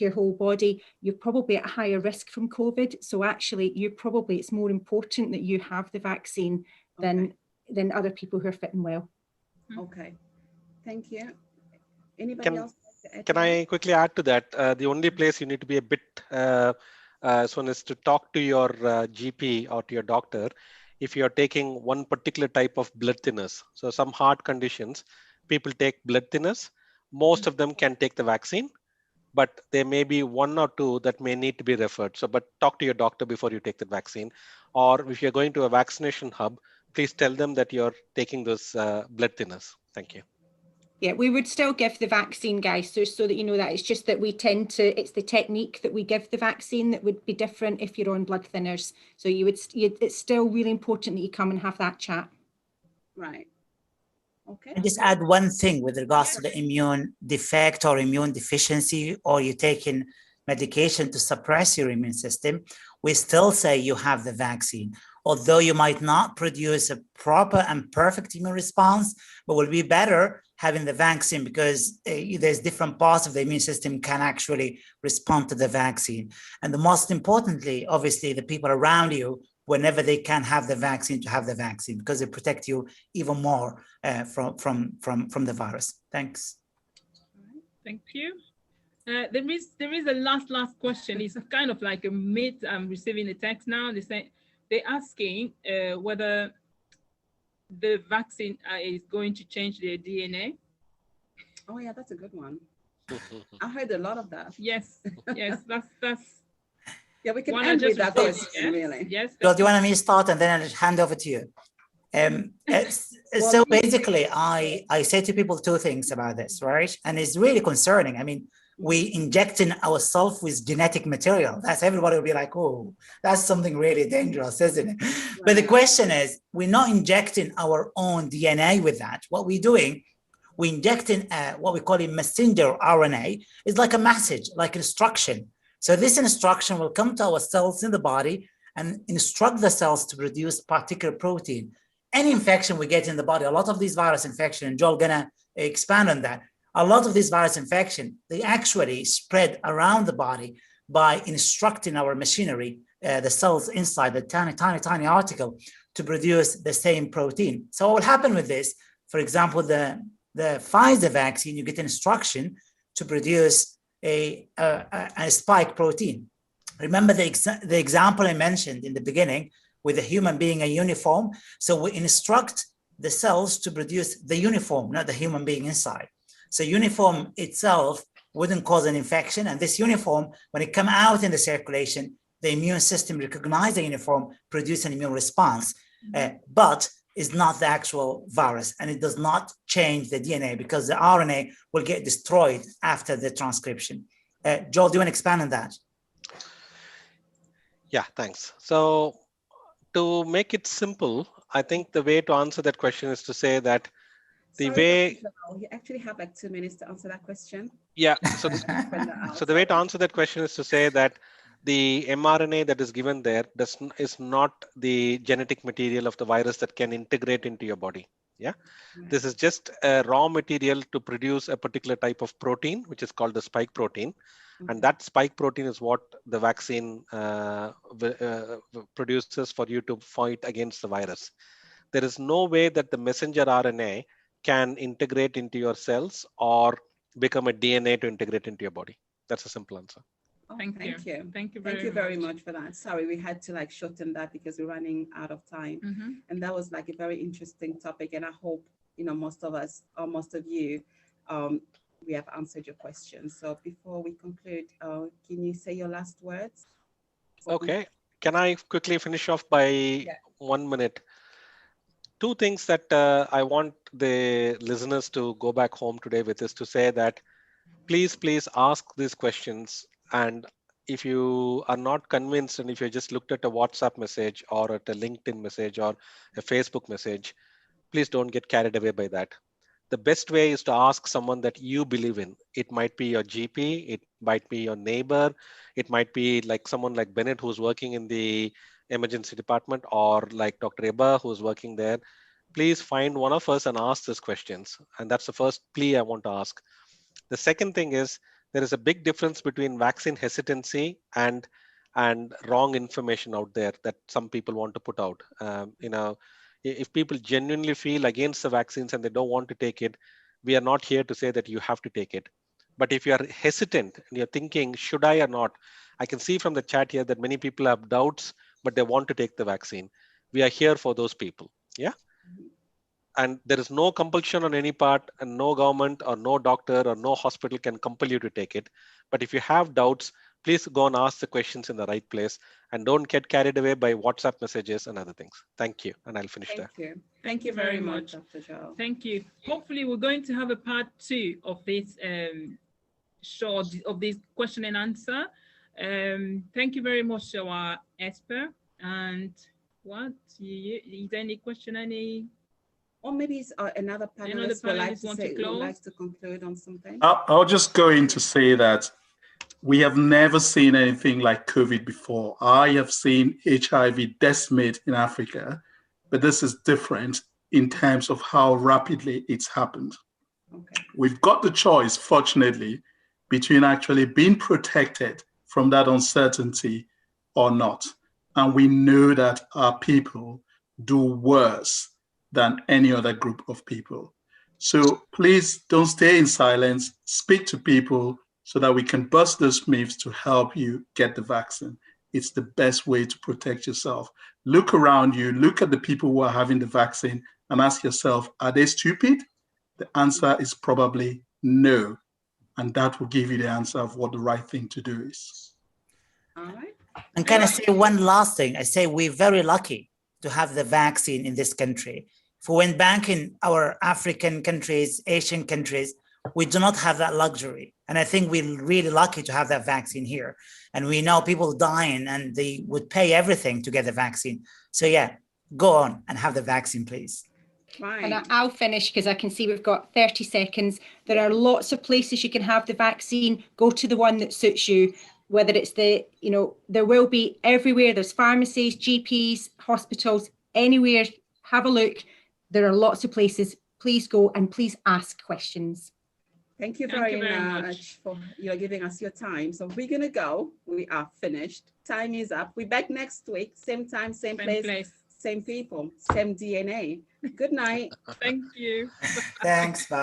your whole body, you're probably at a higher risk from COVID. So actually, it's more important that you have the vaccine than other people who are fitting well. Okay, thank you. Anybody else? Can I quickly add to that? The only place you need to be a bit one is to talk to your GP or to your doctor if you're taking one particular type of blood thinners. So some heart conditions, people take blood thinners. Most of them can take the vaccine, but there may be 1 or 2 that may need to be referred. So, but talk to your doctor before you take the vaccine. Or if you're going to a vaccination hub, please tell them that you're taking those blood thinners. Thank you. Yeah, we would still give the vaccine, guys, so that you know that. It's just that we tend to, it's the technique that we give the vaccine that would be different if you're on blood thinners. So it's still really important that you come and have that chat. Right. Okay. And just add one thing with regards to the immune defect or immune deficiency, or you're taking medication to suppress your immune system, we still say you have the vaccine. Although you might not produce a proper and perfect immune response, but will be better having the vaccine because there's different parts of the immune system can actually respond to the vaccine. And the most importantly, obviously, the people around you, whenever they can have the vaccine, to have the vaccine because they protect you even more from the virus. Thanks. Thank you. There is a last question. It's kind of like a myth. I'm receiving a text now. They're asking whether the vaccine is going to change their DNA. Oh yeah, that's a good one. I heard a lot of that. Yes, yes, that's. Yeah, we can end with that question, really. Yes. Well, do you want me to start and then I'll hand over to you? So basically, I say to people two things about this, right? And it's really concerning. I mean, we injecting ourselves with genetic material. That's everybody will be like, oh, that's something really dangerous, isn't it? Right. But the question is, we're not injecting our own DNA with that. What we're doing, we're injecting what we call a messenger RNA. It's like a message, like instruction. So this instruction will come to our cells in the body and instruct the cells to produce particular protein. Any infection we get in the body, a lot of these virus infection, and Joel gonna expand on that. A lot of these virus infection, they actually spread around the body by instructing our machinery, the cells inside the tiny article to produce the same protein. So what will happen with this, for example, the Pfizer vaccine, you get instruction to produce a spike protein. Remember the example I mentioned in the beginning with the human being a uniform. So we instruct the cells to produce the uniform, not the human being inside. So uniform itself wouldn't cause an infection. And this uniform, when it comes out in the circulation, the immune system recognizes the uniform, produce an immune response, but is not the actual virus. And it does not change the DNA because the RNA will get destroyed after the transcription. Joel, do you want to expand on that? Yeah, thanks. So to make it simple, I think the way to answer that question is to say that the way you actually have like 2 minutes to answer that question. Yeah. So the way to answer that question is to say that the mRNA that is given there is not the genetic material of the virus that can integrate into your body. Yeah. Right. This is just a raw material to produce a particular type of protein, which is called the spike protein. And that spike protein is what the vaccine produces for you to fight against the virus. There is no way that the messenger RNA can integrate into your cells or become a DNA to integrate into your body. That's a simple answer. Oh, thank you very much for that. Sorry, we had to like shorten that because we're running out of time. And that was like a very interesting topic. And I hope, you know, most of us or most of you, we have answered your questions. So before we conclude, can you say your last words? Okay. Can I quickly finish off by 1 minute? Two things that I want the listeners to go back home today with is to say that please ask these questions. And if you are not convinced, and if you just looked at a WhatsApp message or at a LinkedIn message or a Facebook message, please don't get carried away by that. The best way is to ask someone that you believe in. It might be your GP, it might be your neighbor, it might be like someone like Bennett who's working in the emergency department, or like Dr. Ebah who's working there. Please find one of us and ask these questions. And that's the first plea I want to ask. The second thing is there is a big difference between vaccine hesitancy and wrong information out there that some people want to put out. You know, if people genuinely feel against the vaccines and they don't want to take it, we are not here to say that you have to take it. But if you are hesitant and you're thinking, should I or not? I can see from the chat here that many people have doubts, but they want to take the vaccine. We are here for those people. Yeah. And there is no compulsion on any part, and no government or no doctor or no hospital can compel you to take it. But if you have doubts, please go and ask the questions in the right place, and don't get carried away by WhatsApp messages and other things. Thank you, and I'll finish there. Thank you. Thank you very much, Dr. Joel. Thank you. Hopefully, we're going to have a part 2 of this this question and answer. Thank you very much, Shuayb Esther. And what is there any question? Or maybe it's another panelist would like to conclude on something. I'll just go in to say that we have never seen anything like COVID before. I have seen HIV decimate in Africa, but this is different in terms of how rapidly it's happened. Okay. We've got the choice, fortunately, between actually being protected from that uncertainty or not. And we know that our people do worse than any other group of people. So please don't stay in silence, speak to people so that we can bust those myths to help you get the vaccine. It's the best way to protect yourself. Look around you, look at the people who are having the vaccine and ask yourself, are they stupid? The answer is probably no. And that will give you the answer of what the right thing to do is. All right. And can I say one last thing? I say we're very lucky to have the vaccine in this country. For when back in our African countries, Asian countries, we do not have that luxury. And I think we're really lucky to have that vaccine here. And we know people dying and they would pay everything to get the vaccine. So yeah, go on and have the vaccine, please. Fine. And I'll finish because I can see we've got 30 seconds. There are lots of places you can have the vaccine. Go to the one that suits you, whether it's there will be everywhere. There's pharmacies, GPs, hospitals, anywhere. Have a look. There are lots of places. Please go and please ask questions. Thank you very much for giving us your time. So we're going to go. We are finished. Time is up. We're back next week. Same time, same place. Same people, same DNA. Good night. Thank you. Thanks, bye.